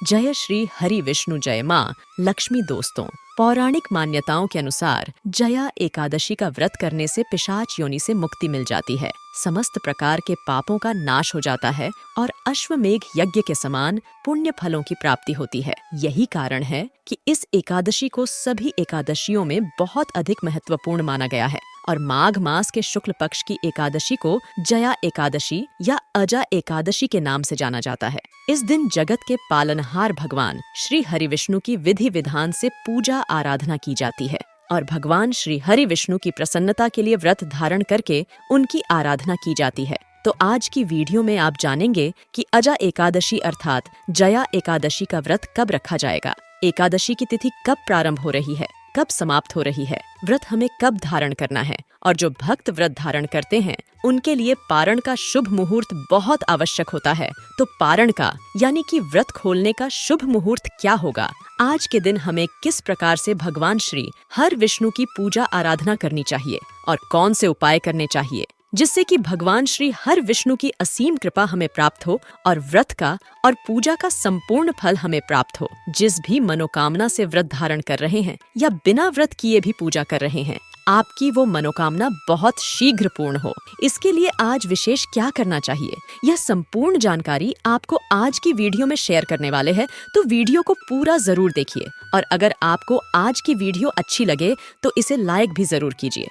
जय श्री हरि विष्णु जय माँ लक्ष्मी। दोस्तों, पौराणिक मान्यताओं के अनुसार जया एकादशी का व्रत करने से पिशाच योनि से मुक्ति मिल जाती है, समस्त प्रकार के पापों का नाश हो जाता है और अश्वमेघ यज्ञ के समान पुण्य फलों की प्राप्ति होती है। यही कारण है कि इस एकादशी को सभी एकादशियों में बहुत अधिक महत्वपूर्ण माना गया है और माघ मास के शुक्ल पक्ष की एकादशी को जया एकादशी या अजा एकादशी के नाम से जाना जाता है। इस दिन जगत के पालनहार भगवान श्री हरि विष्णु की विधि विधान से पूजा आराधना की जाती है और भगवान श्री हरि विष्णु की प्रसन्नता के लिए व्रत धारण करके उनकी आराधना की जाती है। तो आज की वीडियो में आप जानेंगे कि अजा एकादशी अर्थात जया एकादशी का व्रत कब रखा जाएगा, एकादशी की तिथि कब प्रारंभ हो रही है, कब समाप्त हो रही है, व्रत हमें कब धारण करना है और जो भक्त व्रत धारण करते हैं उनके लिए पारण का शुभ मुहूर्त बहुत आवश्यक होता है। तो पारण का यानी कि व्रत खोलने का शुभ मुहूर्त क्या होगा, आज के दिन हमें किस प्रकार से भगवान श्री हरि विष्णु की पूजा आराधना करनी चाहिए और कौन से उपाय करने चाहिए जिससे कि भगवान श्री हरि विष्णु की असीम कृपा हमें प्राप्त हो और व्रत का और पूजा का संपूर्ण फल हमें प्राप्त हो। जिस भी मनोकामना से व्रत धारण कर रहे हैं या बिना व्रत किए भी पूजा कर रहे हैं, आपकी वो मनोकामना बहुत शीघ्र पूर्ण हो। इसके लिए आज विशेष क्या करना चाहिए, यह संपूर्ण जानकारी आपको आज की वीडियो में शेयर करने वाले हैं, तो वीडियो को पूरा जरूर देखिए और अगर आपको आज की वीडियो अच्छी लगे तो इसे लाइक भी जरूर कीजिए।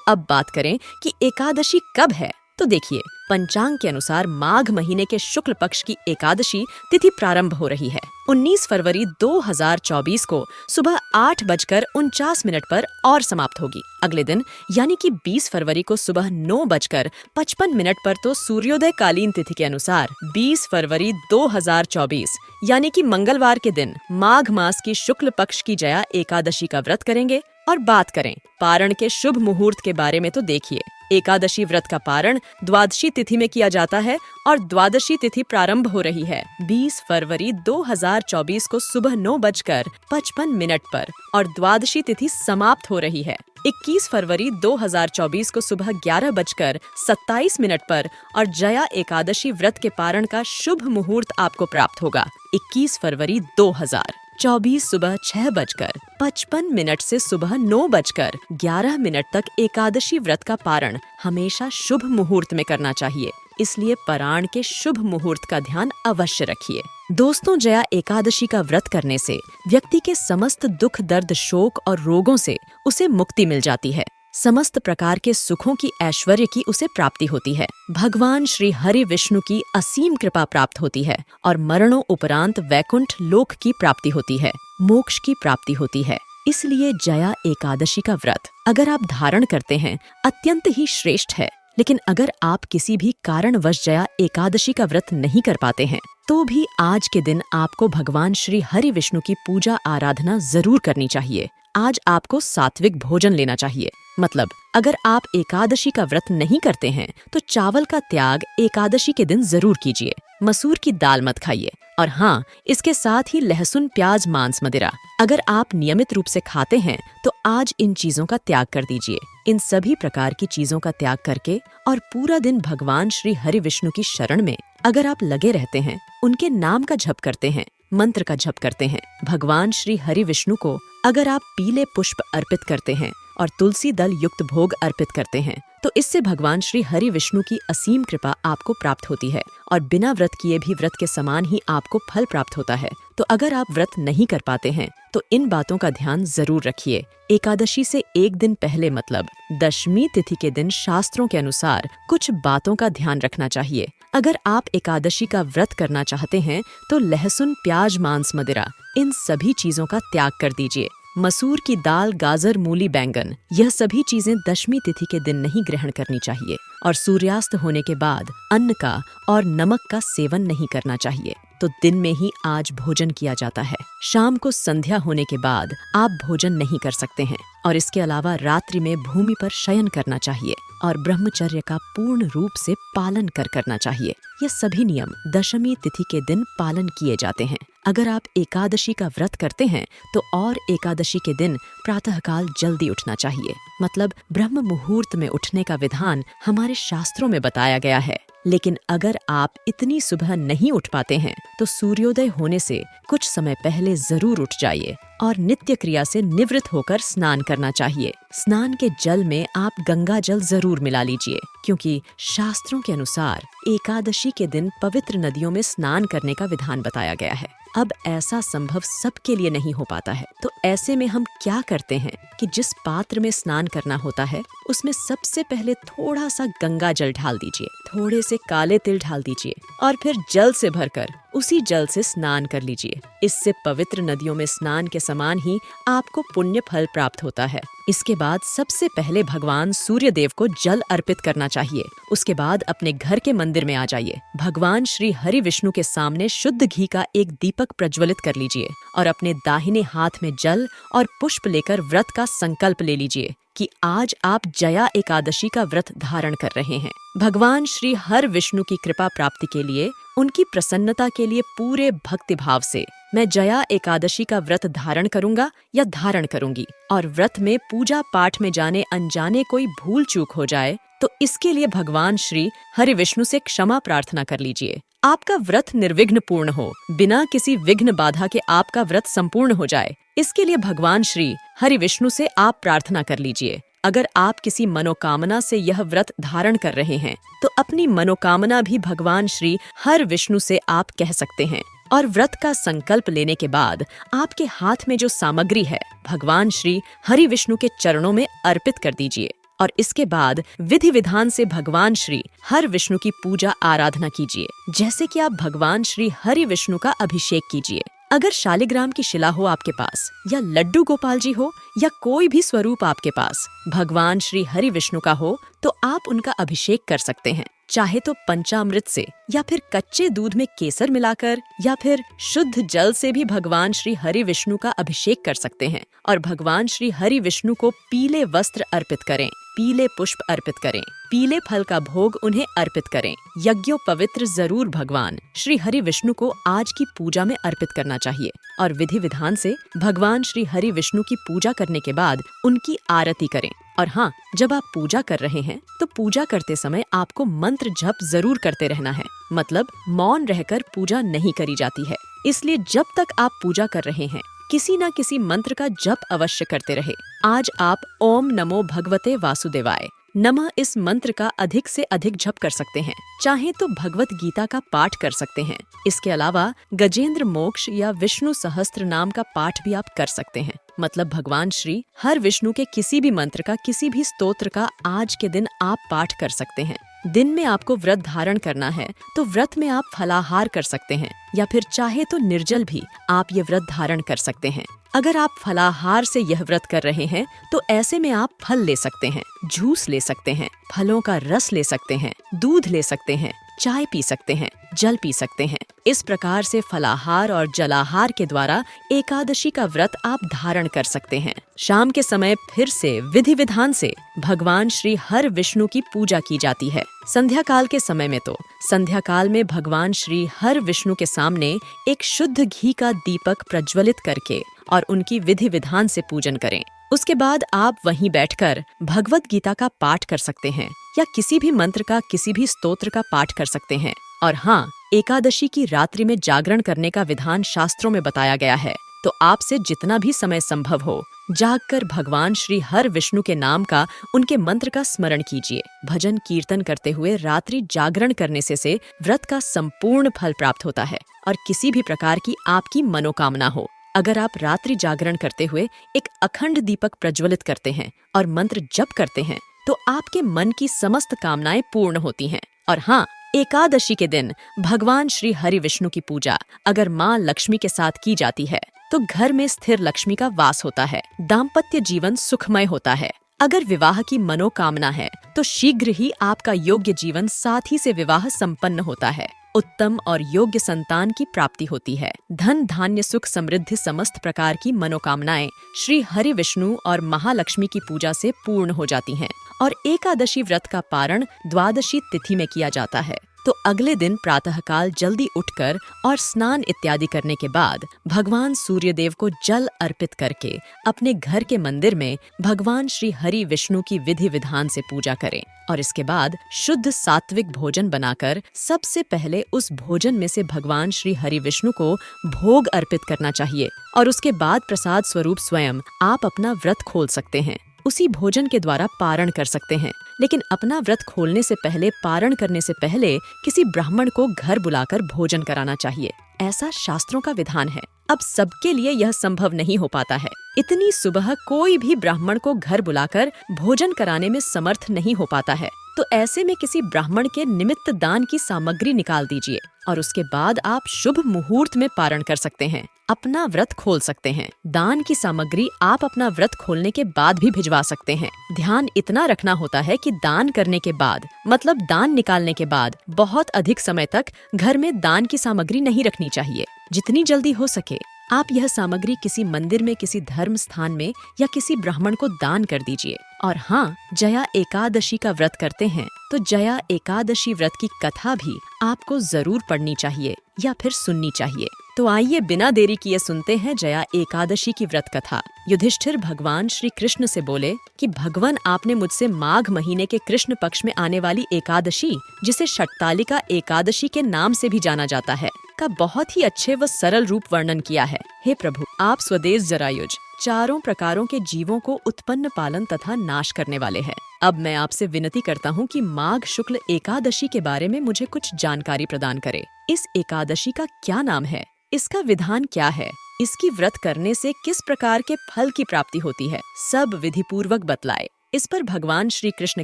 अब बात करें कि एकादशी कब है, तो देखिए, पंचांग के अनुसार माघ महीने के शुक्ल पक्ष की एकादशी तिथि प्रारंभ हो रही है 19 फरवरी 2024 को सुबह 8:49 पर और समाप्त होगी। अगले दिन यानी कि 20 फरवरी को सुबह 9:55 पर तो सूर्योदय कालीन तिथि के अनुसार 20 फरवरी 2024 यानी कि मंगलवार के दिन माघ मास की शुक्ल पक्ष की जया एकादशी का व्रत करेंगे। और बात करें पारण के शुभ मुहूर्त के बारे में, तो देखिए, एकादशी व्रत का पारण द्वादशी तिथि में किया जाता है और द्वादशी तिथि प्रारंभ हो रही है 20 फरवरी 2024 को सुबह 9:55 पर और द्वादशी तिथि समाप्त हो रही है 21 फरवरी 2024 को सुबह 11:27 पर और जया एकादशी व्रत के पारण का शुभ मुहूर्त आपको प्राप्त होगा 21 फरवरी 2024 सुबह 6:55 से सुबह 9:11 तक एकादशी व्रत का पारण हमेशा शुभ मुहूर्त में करना चाहिए, इसलिए पारण के शुभ मुहूर्त का ध्यान अवश्य रखिए। दोस्तों, जया एकादशी का व्रत करने से व्यक्ति के समस्त दुख दर्द शोक और रोगों से उसे मुक्ति मिल जाती है, समस्त प्रकार के सुखों की ऐश्वर्य की उसे प्राप्ति होती है, भगवान श्री हरि विष्णु की असीम कृपा प्राप्त होती है और मरणों उपरांत वैकुंठ लोक की प्राप्ति होती है, मोक्ष की प्राप्ति होती है। इसलिए जया एकादशी का व्रत अगर आप धारण करते हैं अत्यंत ही श्रेष्ठ है, लेकिन अगर आप किसी भी कारणवश जया एकादशी का व्रत नहीं कर पाते हैं तो भी आज के दिन आपको भगवान श्री हरि विष्णु की पूजा आराधना जरूर करनी चाहिए। आज आपको सात्विक भोजन लेना चाहिए, मतलब अगर आप एकादशी का व्रत नहीं करते हैं तो चावल का त्याग एकादशी के दिन जरूर कीजिए, मसूर की दाल मत खाइए और हाँ, इसके साथ ही लहसुन प्याज मांस मदिरा अगर आप नियमित रूप से खाते हैं तो आज इन चीजों का त्याग कर दीजिए। इन सभी प्रकार की चीजों का त्याग करके और पूरा दिन भगवान श्री हरि विष्णु की शरण में अगर आप लगे रहते हैं, उनके नाम का जप करते हैं, मंत्र का जप करते हैं, भगवान श्री हरि विष्णु को अगर आप पीले पुष्प अर्पित करते हैं और तुलसी दल युक्त भोग अर्पित करते हैं तो इससे भगवान श्री हरि विष्णु की असीम कृपा आपको प्राप्त होती है और बिना व्रत किए भी व्रत के समान ही आपको फल प्राप्त होता है। तो अगर आप व्रत नहीं कर पाते हैं तो इन बातों का ध्यान जरूर रखिए। एकादशी से एक दिन पहले मतलब दशमी तिथि के दिन शास्त्रों के अनुसार कुछ बातों का ध्यान रखना चाहिए। अगर आप एकादशी का व्रत करना चाहते हैं तो लहसुन प्याज मांस मदिरा इन सभी चीजों का त्याग कर दीजिए। मसूर की दाल गाजर मूली बैंगन यह सभी चीजें दशमी तिथि के दिन नहीं ग्रहण करनी चाहिए और सूर्यास्त होने के बाद अन्न का और नमक का सेवन नहीं करना चाहिए। तो दिन में ही आज भोजन किया जाता है, शाम को संध्या होने के बाद आप भोजन नहीं कर सकते हैं और इसके अलावा रात्रि में भूमि पर शयन करना चाहिए और ब्रह्मचर्य का पूर्ण रूप से पालन करना चाहिए। ये सभी नियम दशमी तिथि के दिन पालन किए जाते हैं। अगर आप एकादशी का व्रत करते हैं तो और एकादशी के दिन प्रातःकाल जल्दी उठना चाहिए, मतलब ब्रह्म मुहूर्त में उठने का विधान हमारे शास्त्रों में बताया गया है। लेकिन अगर आप इतनी सुबह नहीं उठ पाते हैं तो सूर्योदय होने से कुछ समय पहले जरूर उठ जाइए और नित्य क्रिया से निवृत्त होकर स्नान करना चाहिए। स्नान के जल में आप गंगा जल जरूर मिला लीजिए, क्योंकि शास्त्रों के अनुसार एकादशी के दिन पवित्र नदियों में स्नान करने का विधान बताया गया है। अब ऐसा संभव सबके लिए नहीं हो पाता है, तो ऐसे में हम क्या करते हैं कि जिस पात्र में स्नान करना होता है उसमें सबसे पहले थोड़ा सा गंगा जल ढाल दीजिए, थोड़े से काले तिल ढाल दीजिए और फिर जल से भरकर उसी जल से स्नान कर लीजिए। इससे पवित्र नदियों में स्नान के समान ही आपको पुण्य फल प्राप्त होता है। इसके बाद सबसे पहले भगवान सूर्य देव को जल अर्पित करना चाहिए। उसके बाद अपने घर के मंदिर में आ जाइए। भगवान श्री हरि विष्णु के सामने शुद्ध घी का एक दीपक प्रज्वलित कर लीजिए और अपने दाहिने हाथ में जल और पुष्प लेकर व्रत का संकल्प ले लीजिए कि आज आप जया एकादशी का व्रत धारण कर रहे हैं। भगवान श्री हर विष्णु की कृपा प्राप्ति के लिए, उनकी प्रसन्नता के लिए पूरे भक्ति भाव से मैं जया एकादशी का व्रत धारण करूंगा या धारण करूंगी, और व्रत में पूजा पाठ में जाने अनजाने कोई भूल चूक हो जाए तो इसके लिए भगवान श्री हरि विष्णु से क्षमा प्रार्थना कर लीजिए। आपका व्रत निर्विघ्न पूर्ण हो, बिना किसी विघ्न बाधा के आपका व्रत संपूर्ण हो जाए, इसके लिए भगवान श्री हरि विष्णु से आप प्रार्थना कर लीजिए। अगर आप किसी मनोकामना से यह व्रत धारण कर रहे हैं तो अपनी मनोकामना भी भगवान श्री हर विष्णु से आप कह सकते हैं, और व्रत का संकल्प लेने के बाद आपके हाथ में जो सामग्री है भगवान श्री हरि विष्णु के चरणों में अर्पित कर दीजिए और इसके बाद विधि विधान से भगवान श्री हर विष्णु की पूजा आराधना कीजिए, जैसे कि आप भगवान श्री हरि विष्णु का अभिषेक कीजिए। अगर शालिग्राम की शिला हो आपके पास, या लड्डू गोपाल जी हो, या कोई भी स्वरूप आपके पास भगवान श्री हरि विष्णु का हो, तो आप उनका अभिषेक कर सकते हैं। चाहे तो पंचामृत से, या फिर कच्चे दूध में केसर मिलाकर, या फिर शुद्ध जल से भी भगवान श्री हरि विष्णु का अभिषेक कर सकते हैं। और भगवान श्री हरि विष्णु को पीले वस्त्र अर्पित करें, पीले पुष्प अर्पित करें, पीले फल का भोग उन्हें अर्पित करें। यज्ञोपवित्र जरूर भगवान श्री हरि विष्णु को आज की पूजा में अर्पित करना चाहिए और विधि विधान से भगवान श्री हरि विष्णु की पूजा करने के बाद उनकी आरती करें। और हाँ, जब आप पूजा कर रहे हैं तो पूजा करते समय आपको मंत्र जप जरूर करते रहना है, मतलब मौन रहकर पूजा नहीं करी जाती है। इसलिए जब तक आप पूजा कर रहे हैं किसी न किसी मंत्र का जप अवश्य करते रहे। आज आप ओम नमो भगवते वासुदेवाय नमः इस मंत्र का अधिक से अधिक जप कर सकते हैं। चाहे तो भगवत गीता का पाठ कर सकते हैं। इसके अलावा गजेंद्र मोक्ष या विष्णु सहस्त्र नाम का पाठ भी आप कर सकते हैं। मतलब भगवान श्री हर विष्णु के किसी भी मंत्र का, किसी भी स्तोत्र का आज के दिन आप पाठ कर सकते हैं। दिन में आपको व्रत धारण करना है तो व्रत में आप फलाहार कर सकते हैं, या फिर चाहे तो निर्जल भी आप ये व्रत धारण कर सकते हैं। अगर आप फलाहार से यह व्रत कर रहे हैं तो ऐसे में आप फल ले सकते हैं, जूस ले सकते हैं, फलों का रस ले सकते हैं, दूध ले सकते हैं, चाय पी सकते हैं, जल पी सकते हैं। इस प्रकार से फलाहार और जलाहार के द्वारा एकादशी का व्रत आप धारण कर सकते हैं। शाम के समय फिर से विधि विधान से भगवान श्री हर विष्णु की पूजा की जाती है। संध्या काल के समय में तो संध्या काल में भगवान श्री हर विष्णु के सामने एक शुद्ध घी का दीपक प्रज्वलित करके और उनकी विधि विधान से पूजन करें। उसके बाद आप वहीं बैठकर भगवत गीता का पाठ कर सकते हैं, या किसी भी मंत्र का, किसी भी स्तोत्र का पाठ कर सकते हैं। और हाँ, एकादशी की रात्रि में जागरण करने का विधान शास्त्रों में बताया गया है, तो आपसे जितना भी समय संभव हो जागकर भगवान श्री हर विष्णु के नाम का, उनके मंत्र का स्मरण कीजिए। भजन कीर्तन करते हुए रात्रि जागरण करने से व्रत का संपूर्ण फल प्राप्त होता है और किसी भी प्रकार की आपकी मनोकामना हो। अगर आप रात्रि जागरण करते हुए एक अखंड दीपक प्रज्वलित करते हैं और मंत्र जप करते हैं तो आपके मन की समस्त कामनाएं पूर्ण होती हैं। और हाँ, एकादशी के दिन भगवान श्री हरि विष्णु की पूजा अगर माँ लक्ष्मी के साथ की जाती है तो घर में स्थिर लक्ष्मी का वास होता है, दाम्पत्य जीवन सुखमय होता है। अगर विवाह की मनोकामना है तो शीघ्र ही आपका योग्य जीवन साथी से विवाह संपन्न होता है। उत्तम और योग्य संतान की प्राप्ति होती है। धन धान्य सुख समृद्धि समस्त प्रकार की मनोकामनाएं श्री हरि विष्णु और महालक्ष्मी की पूजा से पूर्ण हो जाती हैं। और एकादशी व्रत का पारण द्वादशी तिथि में किया जाता है। तो अगले दिन प्रातःकाल जल्दी उठकर और स्नान इत्यादि करने के बाद भगवान सूर्यदेव को जल अर्पित करके अपने घर के मंदिर में भगवान श्री हरि विष्णु की विधि विधान से पूजा करें और इसके बाद शुद्ध सात्विक भोजन बनाकर सबसे पहले उस भोजन में से भगवान श्री हरि विष्णु को भोग अर्पित करना चाहिए और उसके बाद प्रसाद स्वरूप स्वयं आप अपना व्रत खोल सकते हैं। उसी भोजन के द्वारा पारण कर सकते हैं, लेकिन अपना व्रत खोलने से पहले पारण करने से पहले किसी ब्राह्मण को घर बुलाकर भोजन कराना चाहिए। ऐसा शास्त्रों का विधान है। अब सबके लिए यह संभव नहीं हो पाता है। इतनी सुबह कोई भी ब्राह्मण को घर बुलाकर भोजन कराने में समर्थ नहीं हो पाता है। तो ऐसे में किसी ब्राह्मण के निमित्त दान की सामग्री निकाल दीजिए और उसके बाद आप शुभ मुहूर्त में पारण कर सकते हैं, अपना व्रत खोल सकते हैं। दान की सामग्री आप अपना व्रत खोलने के बाद भी भिजवा सकते हैं। ध्यान इतना रखना होता है कि दान करने के बाद मतलब दान निकालने के बाद बहुत अधिक समय तक घर में दान की सामग्री नहीं रखनी चाहिए। जितनी जल्दी हो सके आप यह सामग्री किसी मंदिर में, किसी धर्म स्थान में या किसी ब्राह्मण को दान कर दीजिए। और हाँ, जया एकादशी का व्रत करते हैं तो जया एकादशी व्रत की कथा भी आपको जरूर पढ़नी चाहिए या फिर सुननी चाहिए। तो आइए बिना देरी किए सुनते हैं जया एकादशी की व्रत कथा। युधिष्ठिर भगवान श्री कृष्ण से बोले कि भगवान, आपने मुझसे माघ महीने के कृष्ण पक्ष में आने वाली एकादशी, जिसे षट्तालिका एकादशी के नाम से भी जाना जाता है, का बहुत ही अच्छे व सरल रूप वर्णन किया है। हे प्रभु, आप स्वदेश जरायुज चारों प्रकारों के जीवों को उत्पन्न, पालन तथा नाश करने वाले हैं। अब मैं आपसे विनती करता हूँ कि माघ शुक्ल एकादशी के बारे में मुझे कुछ जानकारी प्रदान करें। इस एकादशी का क्या नाम है, इसका विधान क्या है, इसकी व्रत करने से किस प्रकार के फल की प्राप्ति होती है, सब विधि पूर्वक बतलाए। इस पर भगवान श्री कृष्ण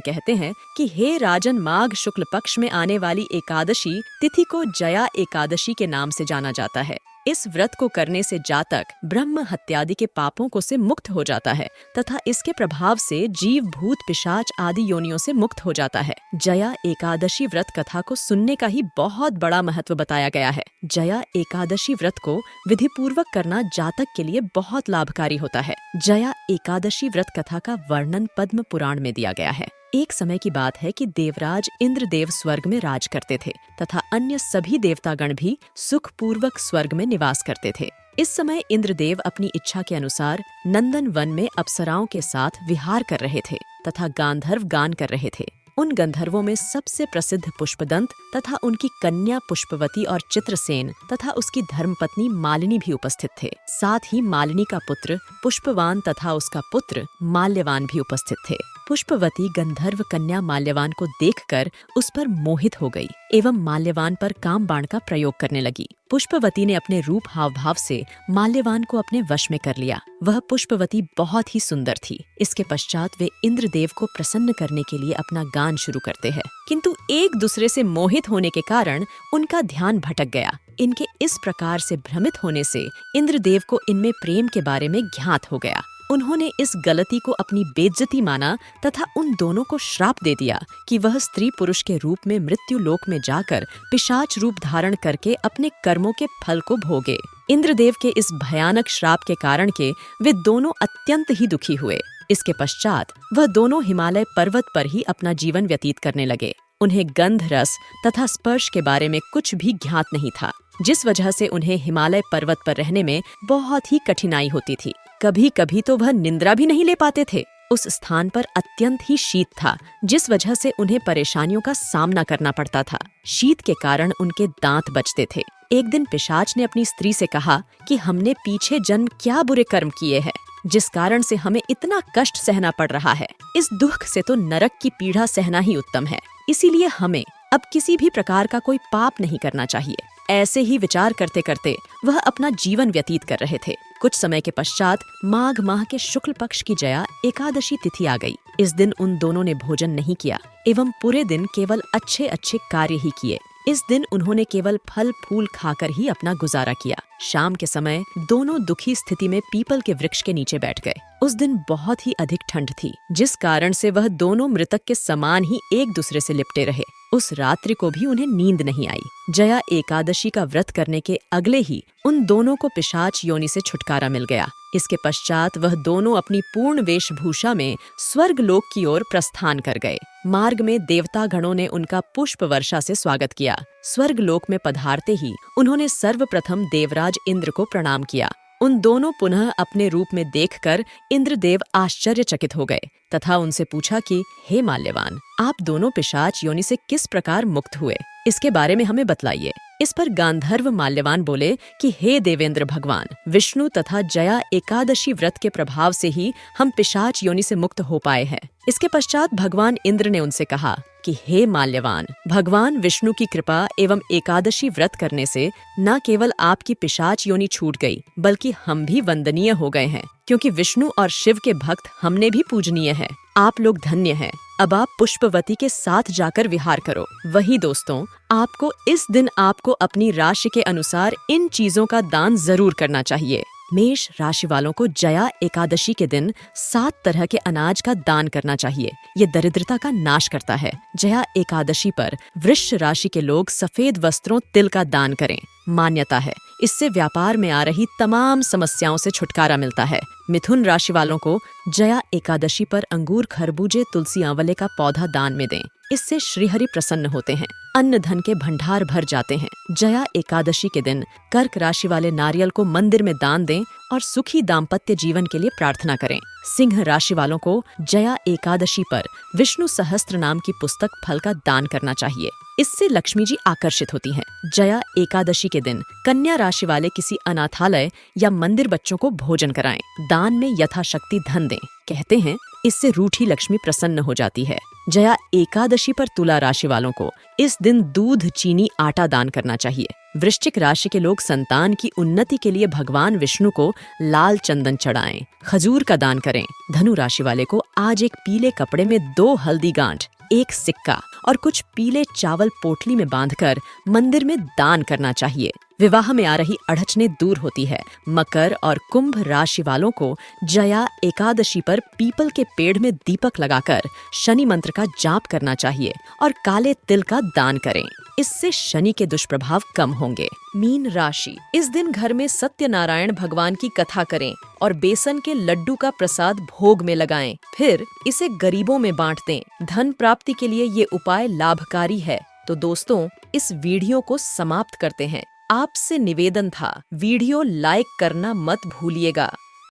कहते हैं कि हे राजन, माघ शुक्ल पक्ष में आने वाली एकादशी तिथि को जया एकादशी के नाम से जाना जाता है। इस व्रत को करने से जातक ब्रह्म हत्यादि के पापों को से मुक्त हो जाता है तथा इसके प्रभाव से जीव भूत पिशाच आदि योनियों से मुक्त हो जाता है। जया एकादशी व्रत कथा को सुनने का ही बहुत बड़ा महत्व बताया गया है। जया एकादशी व्रत को विधि पूर्वक करना जातक के लिए बहुत लाभकारी होता है। जया एकादशी व्रत कथा का वर्णन पद्म पुराण में दिया गया है। एक समय की बात है कि देवराज इंद्रदेव स्वर्ग में राज करते थे तथा अन्य सभी देवतागण भी सुख पूर्वक स्वर्ग में निवास करते थे। इस समय इंद्रदेव अपनी इच्छा के अनुसार नंदन वन में अप्सराओं के साथ विहार कर रहे थे तथा गांधर्व गान कर रहे थे। उन गंधर्वों में सबसे प्रसिद्ध पुष्पदंत तथा उनकी कन्या पुष्पवती और चित्रसेन तथा उसकी धर्मपत्नी मालिनी भी उपस्थित थे। साथ ही मालिनी का पुत्र पुष्पवान तथा उसका पुत्र माल्यवान भी उपस्थित थे। पुष्पवती गंधर्व कन्या माल्यवान को देखकर उस पर मोहित हो गई एवं माल्यवान पर काम बाण का प्रयोग करने लगी। पुष्पवती ने अपने रूप हाव भाव से माल्यवान को अपने वश में कर लिया। वह पुष्पवती बहुत ही सुंदर थी। इसके पश्चात वे इंद्रदेव को प्रसन्न करने के लिए अपना गान शुरू करते हैं, किंतु एक दूसरे से मोहित होने के कारण उनका ध्यान भटक गया। इनके इस प्रकार से भ्रमित होने से इंद्रदेव को इनमें प्रेम के बारे में ज्ञात हो गया। उन्होंने इस गलती को अपनी बेइज्जती माना तथा उन दोनों को श्राप दे दिया कि वह स्त्री पुरुष के रूप में मृत्यु लोक में जाकर पिशाच रूप धारण करके अपने कर्मों के फल को भोगे। इंद्रदेव के इस भयानक श्राप के कारण के वे दोनों अत्यंत ही दुखी हुए। इसके पश्चात वह दोनों हिमालय पर्वत पर ही अपना जीवन व्यतीत करने लगे। उन्हें गंध, रस तथा स्पर्श के बारे में कुछ भी ज्ञात नहीं था, जिस वजह से उन्हें हिमालय पर्वत पर रहने में बहुत ही कठिनाई होती थी। कभी कभी तो वह निंद्रा भी नहीं ले पाते थे। उस स्थान पर अत्यंत ही शीत था, जिस वजह से उन्हें परेशानियों का सामना करना पड़ता था। शीत के कारण उनके दांत बचते थे। एक दिन पिशाच ने अपनी स्त्री से कहा कि हमने पीछे जन्म क्या बुरे कर्म किए हैं, जिस कारण से हमें इतना कष्ट सहना पड़ रहा है। इस दुख से तो नरक की पीड़ा सहना ही उत्तम है। इसीलिए हमें अब किसी भी प्रकार का कोई पाप नहीं करना चाहिए। ऐसे ही विचार करते करते वह अपना जीवन व्यतीत कर रहे थे। कुछ समय के पश्चात माघ माह के शुक्ल पक्ष की जया एकादशी तिथि आ गई। इस दिन उन दोनों ने भोजन नहीं किया एवं पूरे दिन केवल अच्छे अच्छे कार्य ही किए। इस दिन उन्होंने केवल फल फूल खाकर ही अपना गुजारा किया। शाम के समय दोनों दुखी स्थिति में पीपल के वृक्ष के नीचे बैठ गए। उस दिन बहुत ही अधिक ठंड थी, जिस कारण से वह दोनों मृतक के समान ही एक दूसरे से लिपटे रहे। उस रात्रि को भी उन्हें नींद नहीं आई। जया एकादशी का व्रत करने के अगले ही उन दोनों को पिशाच योनि से छुटकारा मिल गया। इसके पश्चात वह दोनों अपनी पूर्ण वेशभूषा में स्वर्ग लोक की ओर प्रस्थान कर गए। मार्ग में देवता गणों ने उनका पुष्प वर्षा से स्वागत किया। स्वर्ग लोक में पधारते ही उन्होंने सर्वप्रथम देवराज इंद्र को प्रणाम किया। उन दोनों पुनः अपने रूप में देखकर इंद्रदेव आश्चर्यचकित हो गए तथा उनसे पूछा कि हे माल्यवान, आप दोनों पिशाच योनि से किस प्रकार मुक्त हुए, इसके बारे में हमें बतलाइए। इस पर गांधर्व माल्यवान बोले कि हे देवेंद्र भगवान, विष्णु तथा जया एकादशी व्रत के प्रभाव से ही हम पिशाच योनि से मुक्त हो पाए हैं। इसके पश्चात भगवान इंद्र ने उनसे कहा कि हे माल्यवान, भगवान विष्णु की कृपा एवं एकादशी व्रत करने से न केवल आपकी पिशाच योनि छूट गई, बल्कि हम भी वंदनीय हो गए हैं, क्योंकि विष्णु और शिव के भक्त हमने भी पूजनीय हैं। आप लोग धन्य हैं। अब आप पुष्पवती के साथ जाकर विहार करो। वही दोस्तों, आपको इस दिन आपको अपनी राशि के अनुसार इन चीजों का दान जरूर करना चाहिए। मेष राशि वालों को जया एकादशी के दिन 7 तरह के अनाज का दान करना चाहिए। ये दरिद्रता का नाश करता है। जया एकादशी पर वृश्चिक राशि के लोग सफेद वस्त्रों तिल का दान करें। मान्यता है इससे व्यापार में आ रही तमाम समस्याओं से छुटकारा मिलता है। मिथुन राशि वालों को जया एकादशी पर अंगूर, खरबूजे, तुलसी, आंवले का पौधा दान में दें। इससे श्रीहरि प्रसन्न होते हैं, अन्न धन के भंडार भर जाते हैं। जया एकादशी के दिन कर्क राशि वाले नारियल को मंदिर में दान दें और सुखी दाम्पत्य जीवन के लिए प्रार्थना करें। सिंह राशि वालों को जया एकादशी पर विष्णु सहस्त्र नाम की पुस्तक फल का दान करना चाहिए। इससे लक्ष्मी जी आकर्षित होती हैं। जया एकादशी के दिन कन्या राशि वाले किसी अनाथालय या मंदिर बच्चों को भोजन कराएं। दान में यथाशक्ति धन दें। कहते हैं इससे रूठी लक्ष्मी प्रसन्न हो जाती है। जया एकादशी पर तुला राशि वालों को इस दिन दूध, चीनी, आटा दान करना चाहिए। वृश्चिक राशि के लोग संतान की उन्नति के लिए भगवान विष्णु को लाल चंदन चढ़ाएं, खजूर का दान करें। धनु राशि वाले को आज एक पीले कपड़े में 2 हल्दी गांठ, 1 सिक्का और कुछ पीले चावल पोटली में बांधकर मंदिर में दान करना चाहिए। विवाह में आ रही अड़चने दूर होती है। मकर और कुंभ राशि वालों को जया एकादशी पर पीपल के पेड़ में दीपक लगाकर शनि मंत्र का जाप करना चाहिए और काले तिल का दान करें। इससे शनि के दुष्प्रभाव कम होंगे। मीन राशि, इस दिन घर में सत्यनारायण भगवान की कथा करें और बेसन के लड्डू का प्रसाद भोग में लगाएं। फिर इसे गरीबों में बांट दें। धन प्राप्ति के लिए ये उपाय लाभकारी है। तो दोस्तों, इस वीडियो को समाप्त करते हैं। आपसे निवेदन था, वीडियो लाइक करना मत भूलिएगा।